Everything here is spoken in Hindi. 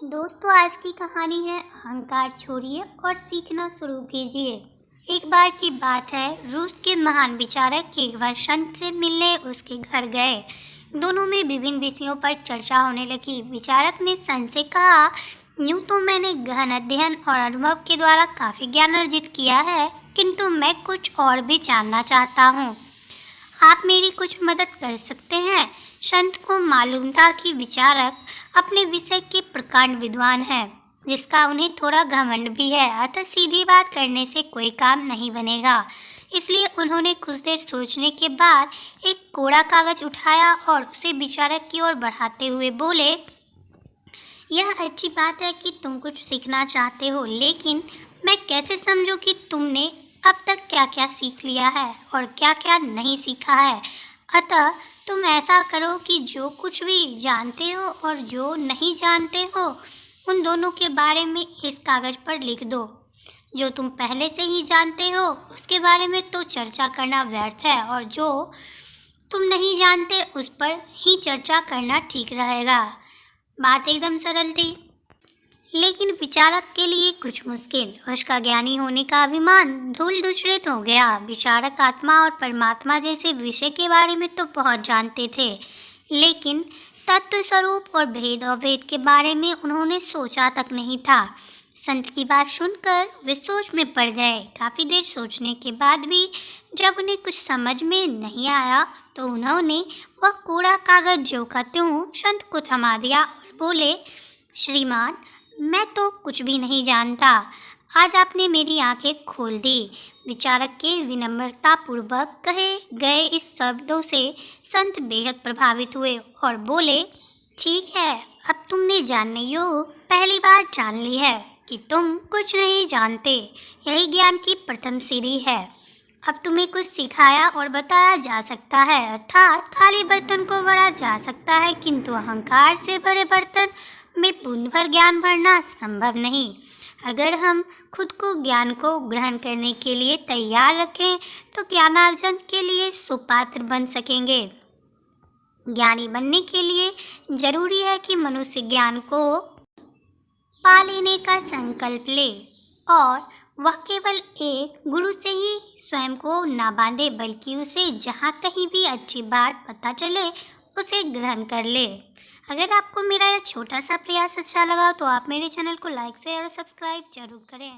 दोस्तों, आज की कहानी है अहंकार छोड़िए और सीखना शुरू कीजिए। एक बार की बात है, रूस के महान विचारक एक बार संत से मिलने उसके घर गए। दोनों में विभिन्न विषयों पर चर्चा होने लगी। विचारक ने संत से कहा, यूं तो मैंने गहन अध्ययन और अनुभव के द्वारा काफी ज्ञान अर्जित किया है, किंतु मैं कुछ और भी जानना चाहता हूँ। आप मेरी कुछ मदद कर सकते हैं। संत को मालूम था कि विचारक अपने विषय के प्रकांड विद्वान है, जिसका उन्हें थोड़ा घमंड भी है, अतः सीधी बात करने से कोई काम नहीं बनेगा। इसलिए उन्होंने कुछ देर सोचने के बाद एक कोरा कागज उठाया और उसे विचारक की ओर बढ़ाते हुए बोले, यह अच्छी बात है कि तुम कुछ सीखना चाहते हो, लेकिन मैं कैसे समझूं कि तुमने अब तक क्या क्या सीख लिया है और क्या क्या नहीं सीखा है। अतः तुम ऐसा करो कि जो कुछ भी जानते हो और जो नहीं जानते हो, उन दोनों के बारे में इस कागज पर लिख दो। जो तुम पहले से ही जानते हो उसके बारे में तो चर्चा करना व्यर्थ है, और जो तुम नहीं जानते उस पर ही चर्चा करना ठीक रहेगा। बात एकदम सरल थी, लेकिन विचारक के लिए कुछ मुश्किल। उसका ज्ञानी होने का अभिमान धूल धूसरित हो गया। विचारक आत्मा और परमात्मा जैसे विषय के बारे में तो बहुत जानते थे, लेकिन तत्व स्वरूप और भेद अभेद के बारे में उन्होंने सोचा तक नहीं था। संत की बात सुनकर वे सोच में पड़ गए। काफ़ी देर सोचने के बाद भी जब उन्हें कुछ समझ में नहीं आया, तो उन्होंने वह कोरा कागज जो का त्यों संत को थमा दिया और बोले, श्रीमान, मैं तो कुछ भी नहीं जानता। आज आपने मेरी आंखें खोल दी। विचारक के विनम्रतापूर्वक कहे गए इस शब्दों से संत बेहद प्रभावित हुए और बोले, ठीक है, अब तुमने जानने योग्य पहली बार जान ली है कि तुम कुछ नहीं जानते। यही ज्ञान की प्रथम सीढ़ी है। अब तुम्हें कुछ सिखाया और बताया जा सकता है, अर्थात खाली बर्तन को भरा जा सकता है, किंतु अहंकार से भरे बर्तन में बूंद भर ज्ञान भरना संभव नहीं। अगर हम खुद को ज्ञान को ग्रहण करने के लिए तैयार रखें तो ज्ञानार्जन के लिए सुपात्र बन सकेंगे। ज्ञानी बनने के लिए जरूरी है कि मनुष्य ज्ञान को पा लेने का संकल्प ले, और वह केवल एक गुरु से ही स्वयं को ना बांधे, बल्कि उसे जहाँ कहीं भी अच्छी बात पता चले उसे ग्रहण कर ले। अगर आपको मेरा यह छोटा सा प्रयास अच्छा लगा तो आप मेरे चैनल को लाइक शेयर और सब्सक्राइब जरूर करें।